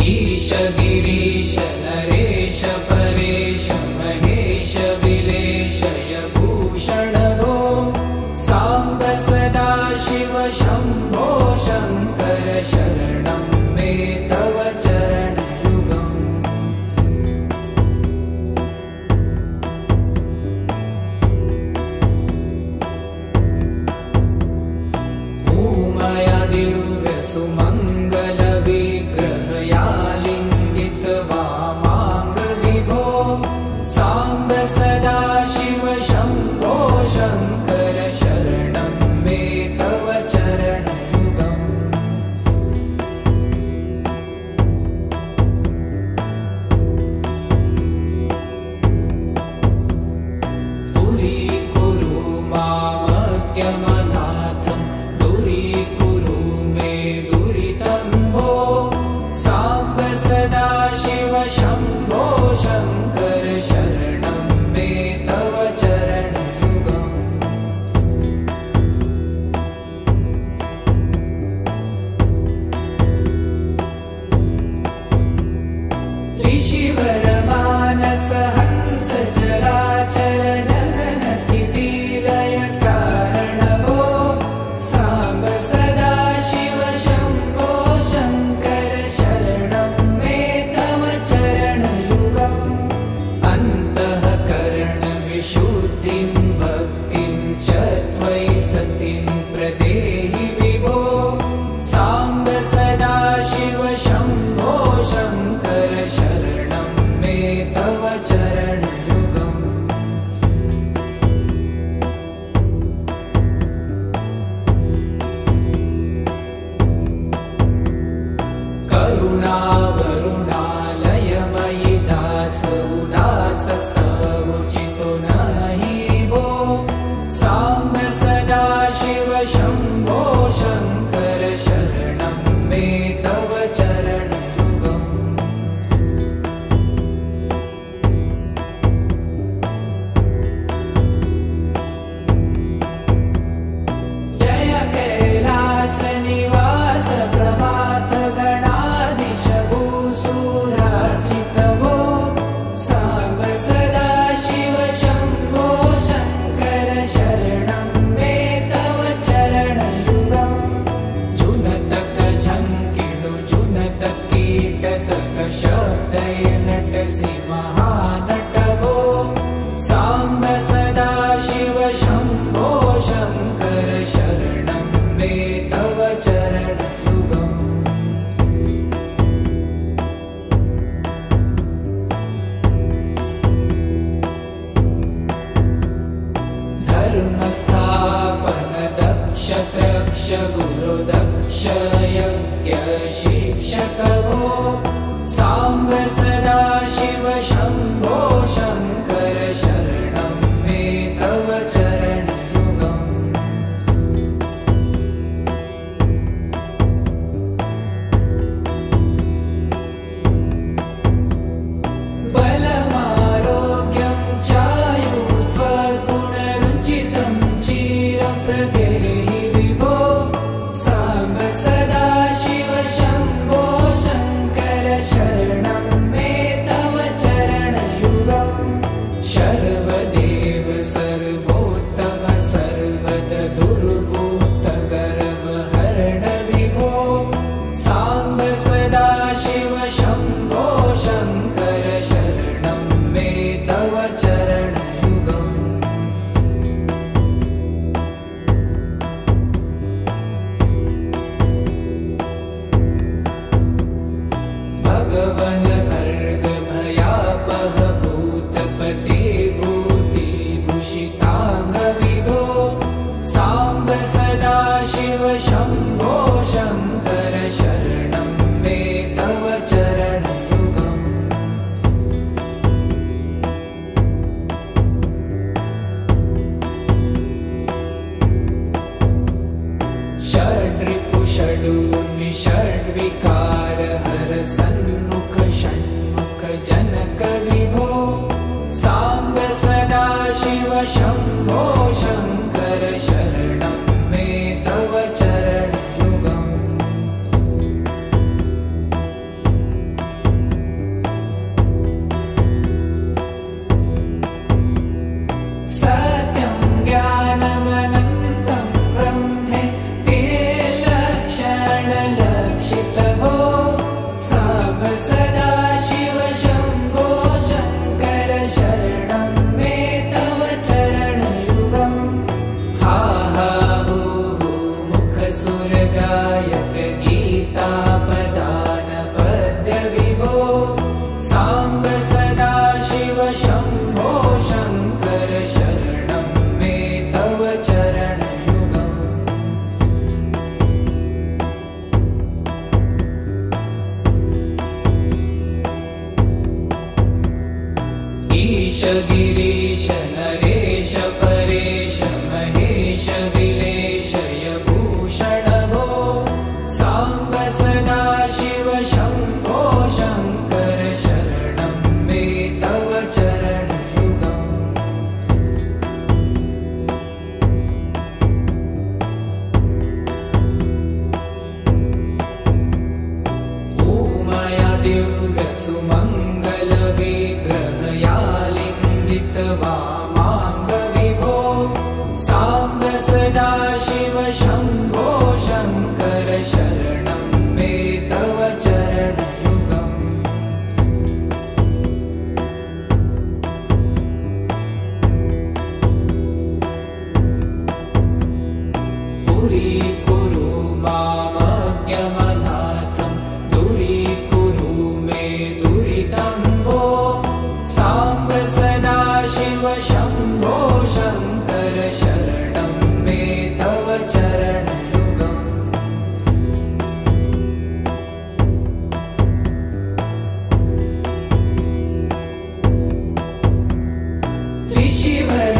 ईश गिरीश नरेश परेश महेश विलेशय भूषण भो साम्ब सदा शिव शम्भो शङ्कर शरणं मे तव चरणयुगम्। भूमया दिव्य सुमङ्गल विग्रहया लिङ्गित वामाङ्ग विभो साम्ब सदा शिव शम्भो शङ्कर शरणं मे तव चरणयुगम्। दूरीकुरु मामज्ञमनाथं दूरीकुरु मे दुरितं भो साम्ब सदा शिव शम्भो शङ्कर शरणं मे तव चरणयुगम्। ऋषिवर मानस हंस चराचर जनन स्थिति लय कारण भो साम्ब सदा शिव शम्भो शङ्कर शरणं मे तव चरणयुगम्। अन्तःकरण विशुद्धिं भक्तिं च त्वयि सतिं प्रदेहि विभो साम्ब सदा शिव शम्भो शङ्कर शरणं मे तव चरणयुगम्। करुणावरुणालयमयि दास उदासस्तवोचितो नहि भो साम्ब सदा शिव शम्भो शङ्कर शरणं मे तव चरणयुगम्। जय कैलास निवास प्रभात गणाधीश भूसुरार्चित भो साम्ब सदा शिव शम्भो शङ्कर शरणं मे तव चरणयुगम्। जुनतक झङ्किणु जुनतक कीटतक शब्दैर्नटसि महानट भो साम्ब सदा शिव शम्भो शङ्कर शरणं मे तव चरणयुगम्। धर्मस्थापन दक्ष त्रक्ष गुरु दक्ष यज्ञ शिक्षक भो साम्ब सदा शिव शम्भो शङ्कर शरणं मे तव चरणयुगम्। बलमारोग्यं चायुस्त्वगुणरुचितं चिरं प्रदेहि विभो साम्ब सदा शिव शम्भो शङ्कर शरणं मे तव चरणयुगम्। शर्वदेव सर्वोत्तम सर्वद दुर्वूत गर्वहरण विभो साम्ब सदा शिव शम्भो शङ्कर शरणं मे तव चरणयुगम्। भगवन भर्ग भयापह भूतपते भूतिभूषिताङ्ग विभो साम्ब सदा शिव शम्भो शङ्कर शरणं मे तव चरणयुगम्। षड्रिपु षडूर्मि षड्विकार हर सन्मुख षण्मुख जनक विभो साम्ब सदा शिव शम्भो शङ्कर शरणं मे तव चरणयुगम्। गिरीश नरेश परेश महेश विलेशय भूषण भो साम्ब सदा शिव शम्भो शङ्कर शरणं मे तव चरणयुगम् उमया दिव्यसुमङ्गलविग्रहया लिङ्गित वामाङ्ग विभो साम्ब सदा शिव शम्भो शङ्कर शरणं मे तव चरणयुगम् पुरीकुरु मामज्ञमनाथं दूरीकुरु मे दुरितं भो साम्ब सदा शिव शम्भो शङ्कर शरणं मे तव चरणयुगम् ऋषिवर